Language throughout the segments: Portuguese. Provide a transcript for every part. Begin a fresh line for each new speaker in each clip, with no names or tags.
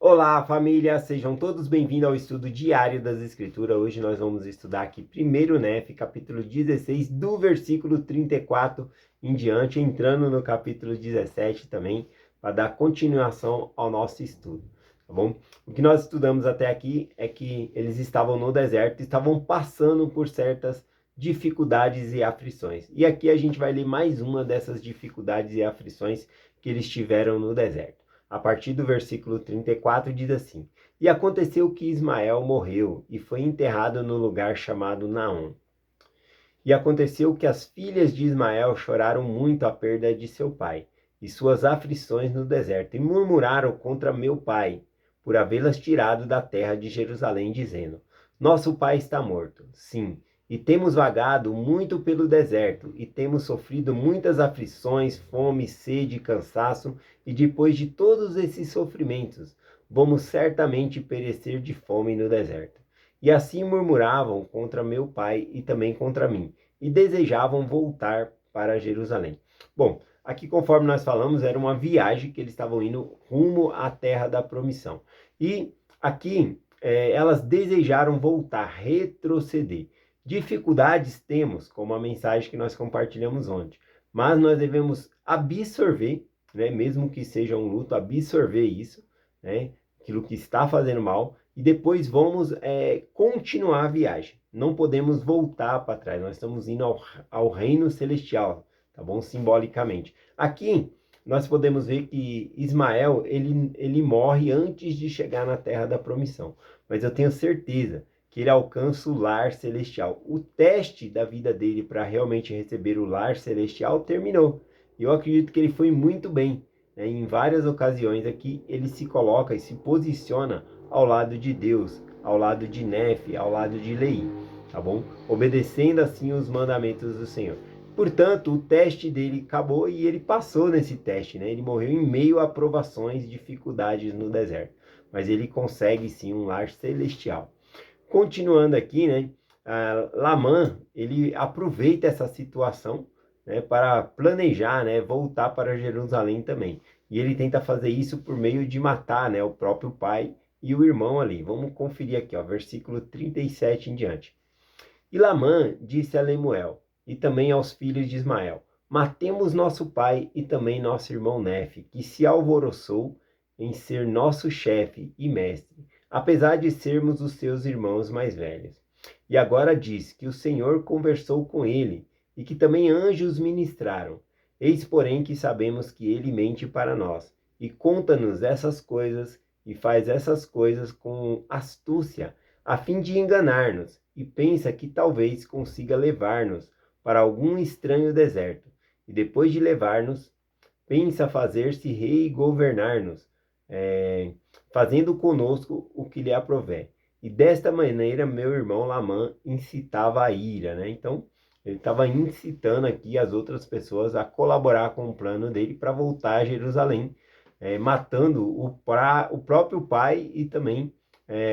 Olá, família! Sejam todos bem-vindos ao estudo diário das Escrituras. Hoje nós vamos estudar aqui 1º Nef, capítulo 16, do versículo 34 em diante, entrando no capítulo 17 também, para dar continuação ao nosso estudo, tá bom? O que nós estudamos até aqui é que eles estavam no deserto, estavam passando por certas dificuldades e aflições. E aqui a gente vai ler mais uma dessas dificuldades e aflições que eles tiveram no deserto. A partir do versículo 34 diz assim: E aconteceu que Ismael morreu e foi enterrado no lugar chamado Naom. E aconteceu que as filhas de Ismael choraram muito a perda de seu pai e suas aflições no deserto, e murmuraram contra meu pai, por havê-las tirado da terra de Jerusalém, dizendo: Nosso pai está morto. Sim, e temos vagado muito pelo deserto, e temos sofrido muitas aflições, fome, sede e cansaço, e depois de todos esses sofrimentos, vamos certamente perecer de fome no deserto. E assim murmuravam contra meu pai e também contra mim, e desejavam voltar para Jerusalém. Bom, aqui conforme nós falamos, era uma viagem que eles estavam indo rumo à terra da promissão. E aqui elas desejaram voltar, retroceder. Dificuldades temos, como a mensagem que nós compartilhamos ontem, mas nós devemos absorver, né, mesmo que seja um luto, absorver isso, né, aquilo que está fazendo mal, e depois vamos continuar a viagem. Não podemos voltar para trás, nós estamos indo ao reino celestial, tá bom? Simbolicamente. Aqui nós podemos ver que Ismael, ele morre antes de chegar na terra da promissão, mas eu tenho certeza que ele alcança o lar celestial. O teste da vida dele para realmente receber o lar celestial terminou. E eu acredito que ele foi muito bem. Em várias ocasiões aqui, ele se coloca e se posiciona ao lado de Deus, ao lado de Nef, ao lado de Leí, tá bom? Obedecendo assim os mandamentos do Senhor. Portanto, o teste dele acabou e ele passou nesse teste, né? Ele morreu em meio a provações e dificuldades no deserto, mas ele consegue sim um lar celestial. Continuando aqui, né? Lamã, ele aproveita essa situação, né, para planejar, né, voltar para Jerusalém também. E ele tenta fazer isso por meio de matar, né, o próprio pai e o irmão ali. Vamos conferir aqui, ó, versículo 37 em diante. E Lamã disse a Lemuel e também aos filhos de Ismael: Matemos nosso pai e também nosso irmão Nefe, que se alvoroçou em ser nosso chefe e mestre, apesar de sermos os seus irmãos mais velhos. E agora diz que o Senhor conversou com ele e que também anjos ministraram. Eis, porém, que sabemos que ele mente para nós e conta-nos essas coisas e faz essas coisas com astúcia, a fim de enganar-nos, e pensa que talvez consiga levar-nos para algum estranho deserto, e depois de levar-nos, pensa fazer-se rei e governar-nos, fazendo conosco o que lhe aprouver. E desta maneira meu irmão Lamã incitava a ira, né? Então, ele estava incitando aqui as outras pessoas a colaborar com o plano dele para voltar a Jerusalém, matando o próprio pai e também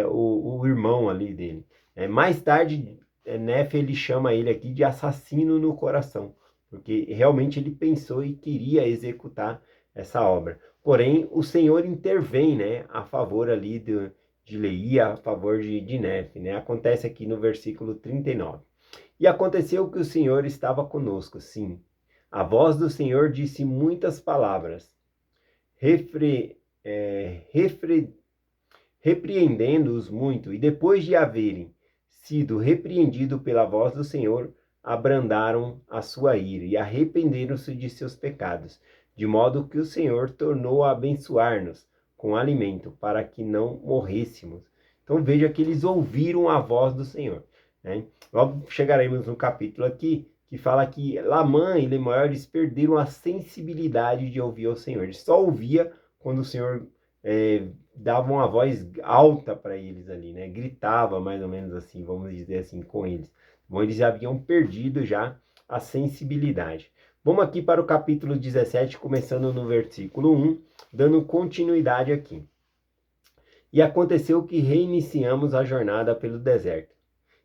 o irmão ali dele. Mais tarde, Nefe ele chama ele aqui de assassino no coração, porque realmente ele pensou e queria executar essa obra. Porém, o Senhor intervém, né, a favor ali de Leí, a favor de Nefe, né? Acontece aqui no versículo 39. E aconteceu que o Senhor estava conosco, sim. A voz do Senhor disse muitas palavras, repreendendo-os muito, e depois de haverem sido repreendidos pela voz do Senhor, abrandaram a sua ira e arrependeram-se de seus pecados, de modo que o Senhor tornou a abençoar-nos com alimento, para que não morrêssemos. Então veja que eles ouviram a voz do Senhor, né? Logo chegaremos no capítulo aqui, que fala que Lamã e Lemuel, eles perderam a sensibilidade de ouvir o Senhor. Eles só ouvia quando o Senhor dava uma voz alta para eles ali, né? Gritava mais ou menos assim, vamos dizer assim, com eles. Bom, eles haviam perdido já a sensibilidade. Vamos aqui para o capítulo 17, começando no versículo 1, dando continuidade aqui. E aconteceu que reiniciamos a jornada pelo deserto.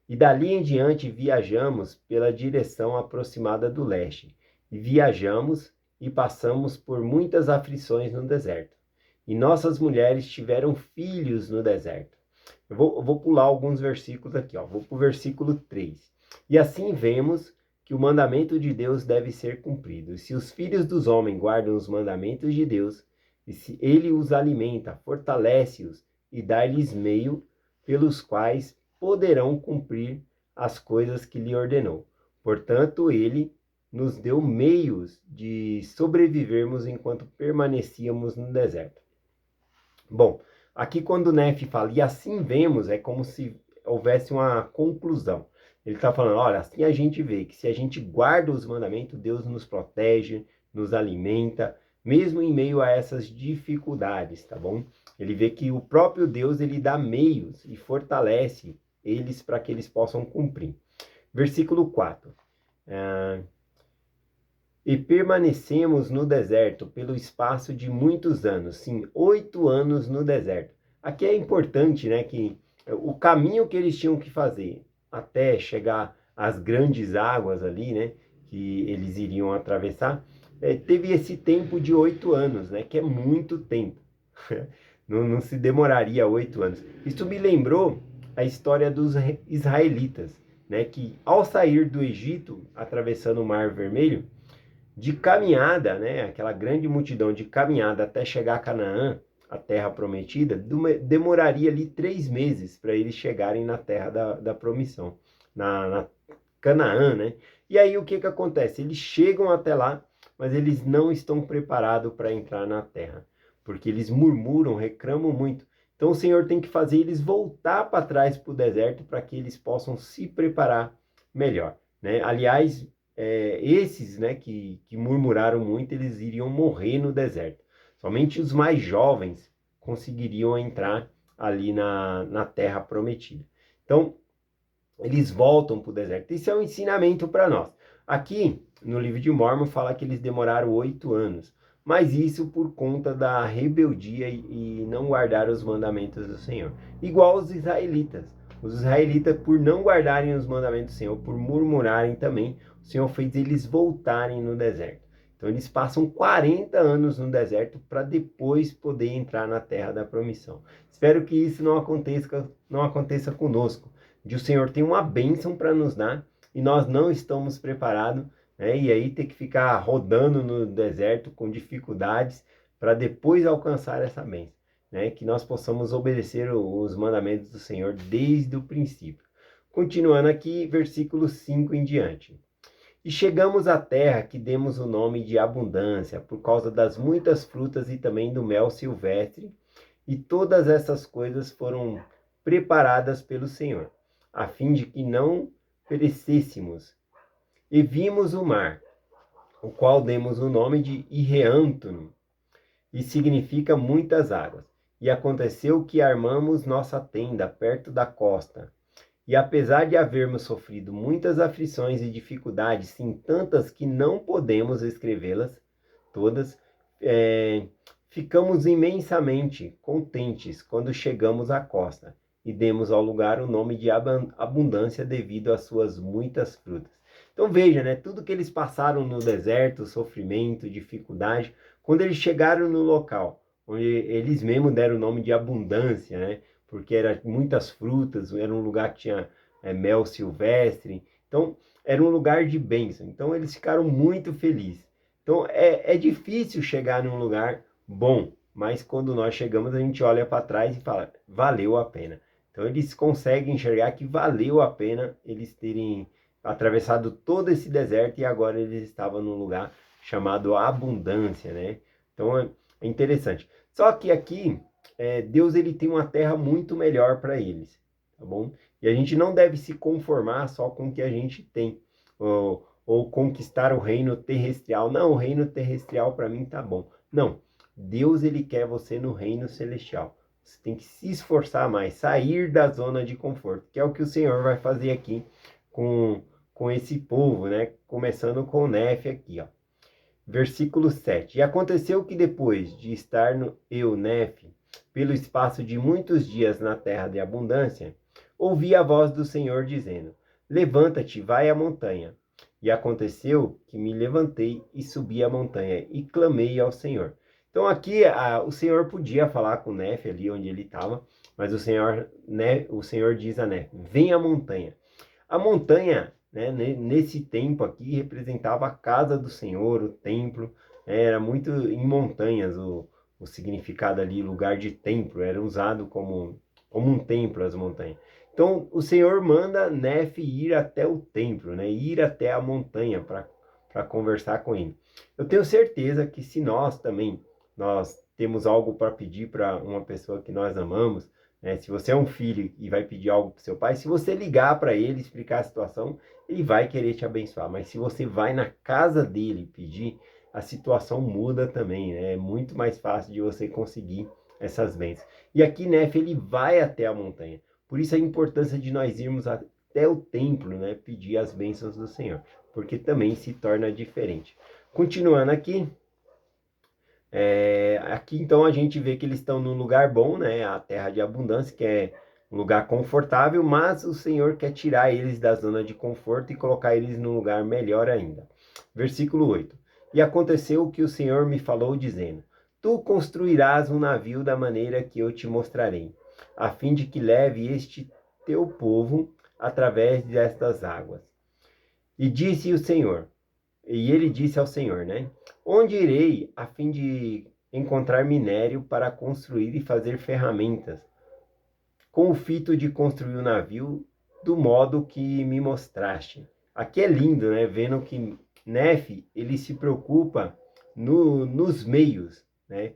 E dali em diante viajamos pela direção aproximada do leste. E viajamos e passamos por muitas aflições no deserto. e nossas mulheres tiveram filhos no deserto. Eu vou pular alguns versículos aqui, ó. Vou para o versículo 3. E assim vemos que o mandamento de Deus deve ser cumprido. E se os filhos dos homens guardam os mandamentos de Deus, e se ele os alimenta, fortalece-os e dá-lhes meio pelos quais poderão cumprir as coisas que lhe ordenou. Portanto, ele nos deu meios de sobrevivermos enquanto permanecíamos no deserto. Bom, aqui quando o Nefe fala, e assim vemos, é como se houvesse uma conclusão. Ele está falando, olha, assim a gente vê que se a gente guarda os mandamentos, Deus nos protege, nos alimenta, mesmo em meio a essas dificuldades, tá bom? Ele vê que o próprio Deus, ele dá meios e fortalece eles para que eles possam cumprir. Versículo 4. E permanecemos no deserto pelo espaço de muitos anos, sim, 8 anos no deserto. Aqui é importante, né, que o caminho que eles tinham que fazer até chegar às grandes águas ali, né, que eles iriam atravessar, teve esse tempo de 8 anos, né, que é muito tempo. Não se demoraria 8 anos. Isso me lembrou a história dos israelitas, né, que ao sair do Egito, atravessando o Mar Vermelho, de caminhada, né, aquela grande multidão de caminhada até chegar a Canaã, a terra prometida, demoraria ali 3 meses para eles chegarem na terra da promissão, na Canaã, né? E aí o que acontece? Eles chegam até lá, mas eles não estão preparados para entrar na terra, porque eles murmuram, reclamam muito. Então o Senhor tem que fazer eles voltar para trás para o deserto para que eles possam se preparar melhor, né? Aliás, esses, né, que murmuraram muito, eles iriam morrer no deserto. Somente os mais jovens conseguiriam entrar ali na terra prometida. Então, eles voltam para o deserto. Isso é um ensinamento para nós. Aqui, no livro de Mórmon, fala que eles demoraram 8 anos. Mas isso por conta da rebeldia e não guardar os mandamentos do Senhor. Igual os israelitas. Os israelitas, por não guardarem os mandamentos do Senhor, por murmurarem também, o Senhor fez eles voltarem no deserto. Então eles passam 40 anos no deserto para depois poder entrar na terra da promissão. Espero que isso não aconteça conosco. De o Senhor tem uma bênção para nos dar e nós não estamos preparados, né? E aí ter que ficar rodando no deserto com dificuldades para depois alcançar essa bênção, né? Que nós possamos obedecer os mandamentos do Senhor desde o princípio. Continuando aqui, versículo 5 em diante. E chegamos à terra que demos o nome de abundância, por causa das muitas frutas e também do mel silvestre, e todas essas coisas foram preparadas pelo Senhor, a fim de que não perecêssemos. E vimos o mar, o qual demos o nome de Irreantone, e significa muitas águas. E aconteceu que armamos nossa tenda perto da costa. E apesar de havermos sofrido muitas aflições e dificuldades, sim, tantas que não podemos escrevê-las todas, ficamos imensamente contentes quando chegamos à costa e demos ao lugar o nome de abundância devido às suas muitas frutas. Então veja, né, tudo que eles passaram no deserto, sofrimento, dificuldade, quando eles chegaram no local, onde eles mesmos deram o nome de abundância, né, porque eram muitas frutas, era um lugar que tinha mel silvestre, então era um lugar de bênção, então eles ficaram muito felizes. Então é difícil chegar num lugar bom, mas quando nós chegamos a gente olha para trás e fala, valeu a pena. Então eles conseguem enxergar que valeu a pena eles terem atravessado todo esse deserto e agora eles estavam num lugar chamado abundância, né? Então é interessante. Só que aqui Deus ele tem uma terra muito melhor para eles, tá bom? E a gente não deve se conformar só com o que a gente tem, ou conquistar o reino terrestrial. Não, o reino terrestrial para mim tá bom. Não, Deus ele quer você no reino celestial. Você tem que se esforçar mais, sair da zona de conforto, que é o que o Senhor vai fazer aqui com esse povo, né? Começando com o Nefe aqui, ó. Versículo 7. E aconteceu que depois de estar eu, Nefe, pelo espaço de muitos dias na terra de abundância, ouvi a voz do Senhor dizendo, levanta-te, vai à montanha. E aconteceu que me levantei e subi a montanha e clamei ao Senhor. Então aqui o Senhor podia falar com Nefe ali onde ele estava, mas o Senhor diz a Nefe, vem à montanha. A montanha, né, nesse tempo aqui, representava a casa do Senhor, o templo, era muito em montanhas o significado ali, lugar de templo, era usado como um templo as montanhas. Então o Senhor manda Nefe ir até o templo, né, ir até a montanha para conversar com ele. Eu tenho certeza que se nós temos algo para pedir para uma pessoa que nós amamos, né? Se você é um filho e vai pedir algo para seu pai, se você ligar para ele, explicar a situação, ele vai querer te abençoar. Mas se você vai na casa dele pedir, a situação muda também, né? É muito mais fácil de você conseguir essas bênçãos. E aqui, Nefe, ele vai até a montanha. Por isso a importância de nós irmos até o templo, né? Pedir as bênçãos do Senhor, porque também se torna diferente. Continuando aqui, aqui então a gente vê que eles estão num lugar bom, né? A terra de abundância, que é um lugar confortável, mas o Senhor quer tirar eles da zona de conforto e colocar eles num lugar melhor ainda. Versículo 8. E aconteceu que o Senhor me falou dizendo, tu construirás um navio da maneira que eu te mostrarei, a fim de que leve este teu povo através destas águas. E disse o Senhor, e ele disse ao Senhor, né? Onde irei a fim de encontrar minério para construir e fazer ferramentas, com o fito de construir o navio do modo que me mostraste. Aqui é lindo, né? Vendo que Nefe, ele se preocupa nos meios, né?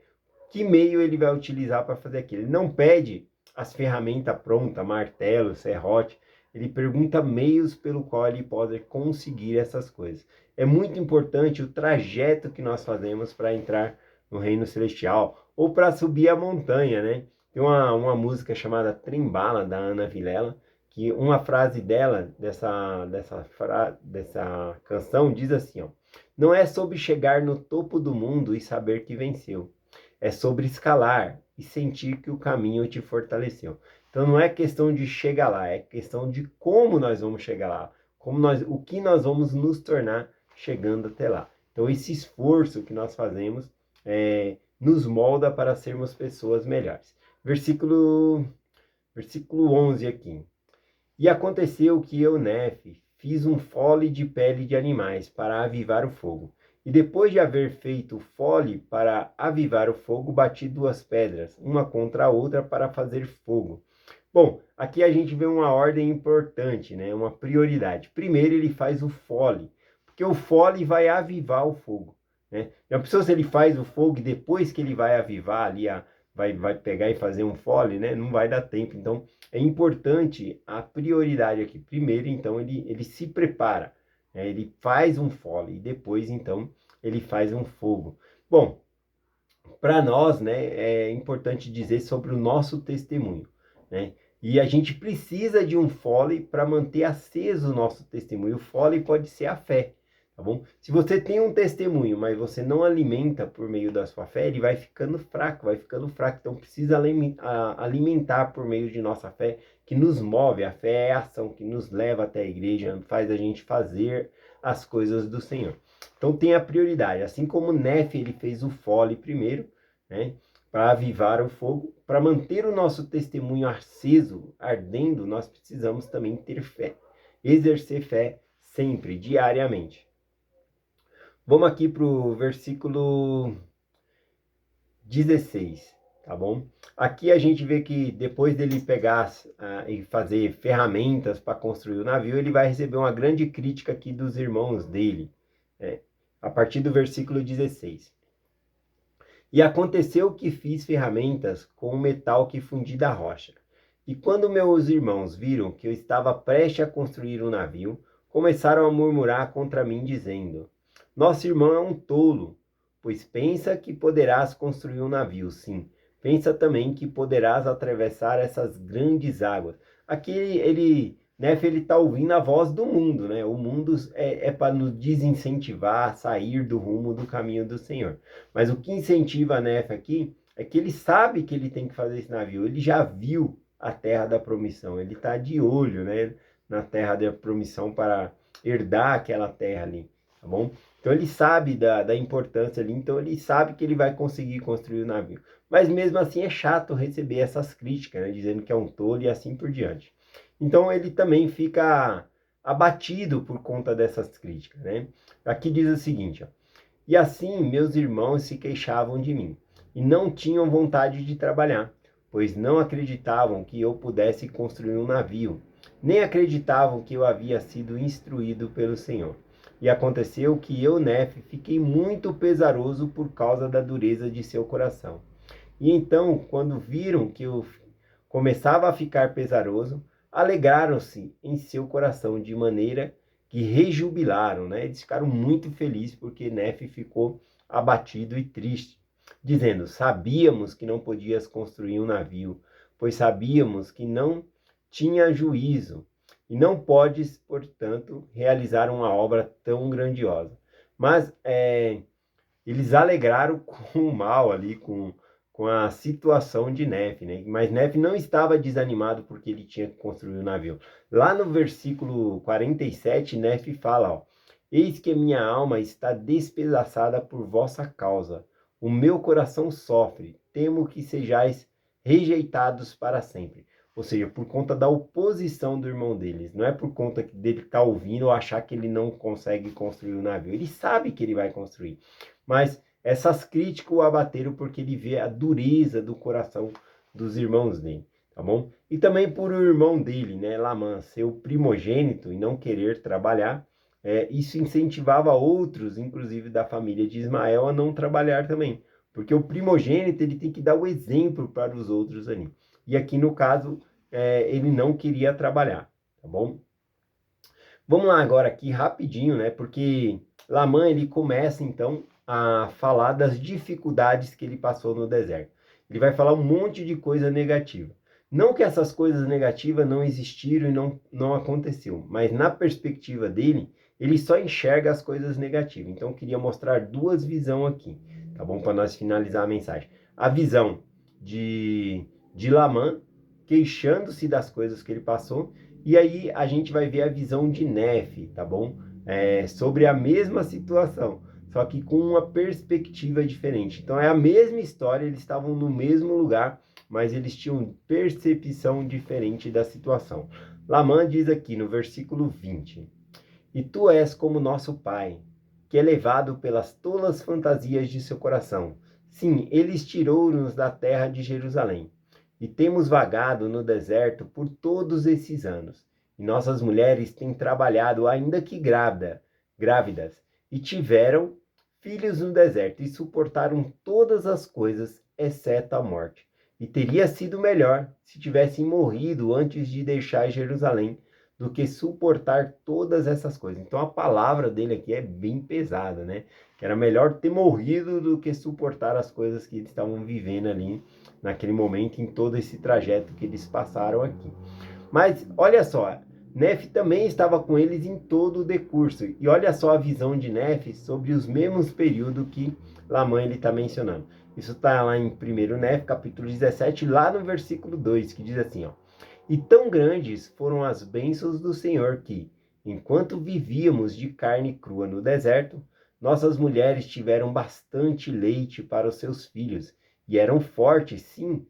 Que meio ele vai utilizar para fazer aquilo? Ele não pede as ferramentas prontas, martelo, serrote. Ele pergunta meios pelo qual ele pode conseguir essas coisas. É muito importante o trajeto que nós fazemos para entrar no reino celestial ou para subir a montanha, né? Tem uma música chamada Trembala, da Ana Vilela, que uma frase dela, dessa canção, diz assim, ó, não é sobre chegar no topo do mundo e saber que venceu, é sobre escalar e sentir que o caminho te fortaleceu. Então não é questão de chegar lá, é questão de como nós vamos chegar lá, o que nós vamos nos tornar chegando até lá. Então esse esforço que nós fazemos nos molda para sermos pessoas melhores. Versículo 11 aqui. E aconteceu que eu, Nefe, fiz um fole de pele de animais para avivar o fogo. E depois de haver feito o fole para avivar o fogo, bati duas pedras, uma contra a outra, para fazer fogo. Bom, aqui a gente vê uma ordem importante, né? Uma prioridade. Primeiro ele faz o fole, porque o fole vai avivar o fogo, né? Já pensou se ele faz o fogo e depois que ele vai avivar ali, vai pegar e fazer um fole, né? Não vai dar tempo. Então, é importante a prioridade aqui. Primeiro, então, ele se prepara, né? Ele faz um fole e depois, então, ele faz um fogo. Bom, para nós, né, é importante dizer sobre o nosso testemunho, né? E a gente precisa de um fole para manter aceso o nosso testemunho. O fole pode ser a fé, tá bom? Se você tem um testemunho, mas você não alimenta por meio da sua fé, ele vai ficando fraco, vai ficando fraco. Então precisa alimentar por meio de nossa fé, que nos move. A fé é a ação que nos leva até a igreja, faz a gente fazer as coisas do Senhor. Então tem a prioridade. Assim como Nefe, ele fez o fole primeiro, né? Para avivar o fogo, para manter o nosso testemunho aceso, ardendo, nós precisamos também ter fé, exercer fé sempre, diariamente. Vamos aqui para o versículo 16, tá bom? Aqui a gente vê que depois dele pegar e fazer ferramentas para construir o navio, ele vai receber uma grande crítica aqui dos irmãos dele, a partir do versículo 16. E aconteceu que fiz ferramentas com o metal que fundi da rocha. E quando meus irmãos viram que eu estava prestes a construir um navio, começaram a murmurar contra mim, dizendo, nosso irmão é um tolo, pois pensa que poderás construir um navio, sim. Pensa também que poderás atravessar essas grandes águas. Aqui Nefe, ele está ouvindo a voz do mundo, né? O mundo é para nos desincentivar a sair do rumo do caminho do Senhor. Mas o que incentiva a Nefe aqui é que ele sabe que ele tem que fazer esse navio. Ele já viu a terra da promissão. Ele está de olho, né, na terra da promissão para herdar aquela terra ali. tá bom? Então ele sabe da importância ali, então ele sabe que ele vai conseguir construir o navio. Mas mesmo assim é chato receber essas críticas, né? Dizendo que é um tolo e assim por diante. Então ele também fica abatido por conta dessas críticas, né? Aqui diz o seguinte, ó: e assim meus irmãos se queixavam de mim, e não tinham vontade de trabalhar, pois não acreditavam que eu pudesse construir um navio, nem acreditavam que eu havia sido instruído pelo Senhor. E aconteceu que eu, Nefe, fiquei muito pesaroso por causa da dureza de seu coração. E então, quando viram que eu começava a ficar pesaroso, alegraram-se em seu coração, de maneira que rejubilaram, né? Eles ficaram muito felizes porque Nefe ficou abatido e triste, dizendo: sabíamos que não podias construir um navio, pois sabíamos que não tinha juízo, e não podes, portanto, realizar uma obra tão grandiosa. Mas eles alegraram com o mal ali, com a situação de Nefe, né? Mas Nefe não estava desanimado porque ele tinha que construir o navio. Lá no versículo 47, Nefe fala, ó: eis que minha alma está despedaçada por vossa causa. O meu coração sofre, temo que sejais rejeitados para sempre. Ou seja, por conta da oposição do irmão deles. Não é por conta dele estar ouvindo ou achar que ele não consegue construir o navio. Ele sabe que ele vai construir. Mas essas críticas o abateram porque ele vê a dureza do coração dos irmãos dele, tá bom? E também por o irmão dele, né, Lamã, ser o primogênito e não querer trabalhar, isso incentivava outros, inclusive da família de Ismael, a não trabalhar também. Porque o primogênito, ele tem que dar o exemplo para os outros ali. E aqui, no caso, ele não queria trabalhar, tá bom? Vamos lá agora aqui rapidinho, né? Porque Lamã, ele começa então a falar das dificuldades que ele passou no deserto. Ele vai falar um monte de coisa negativa. Não que essas coisas negativas não existiram e não aconteceu, mas na perspectiva dele, ele só enxerga as coisas negativas. Então eu queria mostrar duas visões aqui, tá bom? Para nós finalizar a mensagem. A visão de Lamã, queixando-se das coisas que ele passou, e aí a gente vai ver a visão de Nefe, tá bom? Sobre a mesma situação, só que com uma perspectiva diferente. Então é a mesma história, eles estavam no mesmo lugar, mas eles tinham percepção diferente da situação. Lamã diz aqui no versículo 20: e tu és como nosso pai, que é levado pelas tolas fantasias de seu coração. Sim, eles tirou-nos da terra de Jerusalém. E temos vagado no deserto por todos esses anos. E nossas mulheres têm trabalhado, ainda que grávidas, e tiveram filhos no deserto, e suportaram todas as coisas, exceto a morte. E teria sido melhor se tivessem morrido antes de deixar Jerusalém, do que suportar todas essas coisas. Então a palavra dele aqui é bem pesada, né? Que era melhor ter morrido do que suportar as coisas que eles estavam vivendo ali naquele momento, em todo esse trajeto que eles passaram aqui. Mas olha só, Nefe também estava com eles em todo o decurso. E olha só a visão de Nefe sobre os mesmos períodos que Lamã ele está mencionando. Isso está lá em 1 Nefe, capítulo 17, lá no versículo 2, que diz assim, ó: e tão grandes foram as bênçãos do Senhor que, enquanto vivíamos de carne crua no deserto, nossas mulheres tiveram bastante leite para os seus filhos, e eram fortes, sim,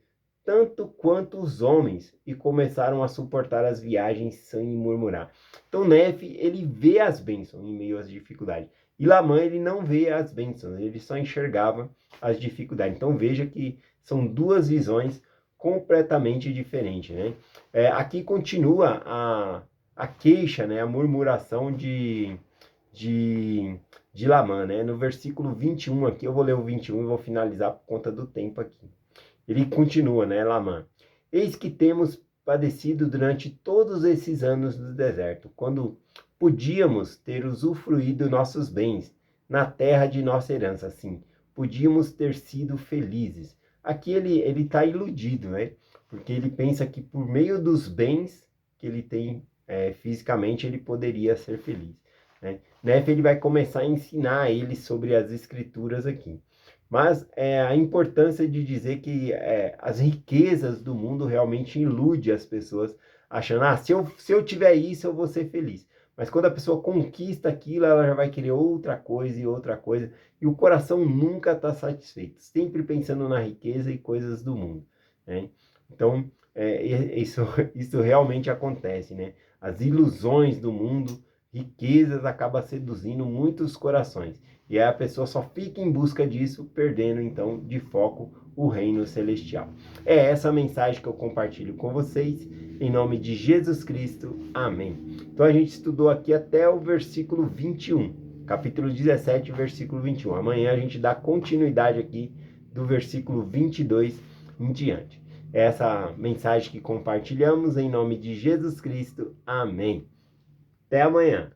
tanto quanto os homens, e começaram a suportar as viagens sem murmurar. Então Nefe, ele vê as bênçãos em meio às dificuldades. E Lamã, ele não vê as bênçãos, ele só enxergava as dificuldades. Então veja que são duas visões completamente diferentes, né? Aqui continua a queixa, né? A murmuração de Lamã, né? No versículo 21 aqui, eu vou ler o 21 e vou finalizar por conta do tempo aqui. Ele continua, né, Lamã? Eis que temos padecido durante todos esses anos do deserto, quando podíamos ter usufruído nossos bens na terra de nossa herança, assim, podíamos ter sido felizes. Aqui ele está iludido, né? Porque ele pensa que por meio dos bens que ele tem fisicamente, ele poderia ser feliz, né? Nefe, ele vai começar a ensinar a ele sobre as escrituras aqui. Mas a importância de dizer que as riquezas do mundo realmente iludem as pessoas, achando, se eu tiver isso, eu vou ser feliz. Mas quando a pessoa conquista aquilo, ela já vai querer outra coisa e outra coisa. E o coração nunca está satisfeito, sempre pensando na riqueza e coisas do mundo, né? Então, isso realmente acontece, né? As ilusões do mundo, riquezas, acabam seduzindo muitos corações. E aí a pessoa só fica em busca disso, perdendo então de foco o reino celestial. É essa mensagem que eu compartilho com vocês, em nome de Jesus Cristo. Amém. Então a gente estudou aqui até o versículo 21, capítulo 17, versículo 21. Amanhã a gente dá continuidade aqui do versículo 22 em diante. É essa mensagem que compartilhamos em nome de Jesus Cristo. Amém. Até amanhã.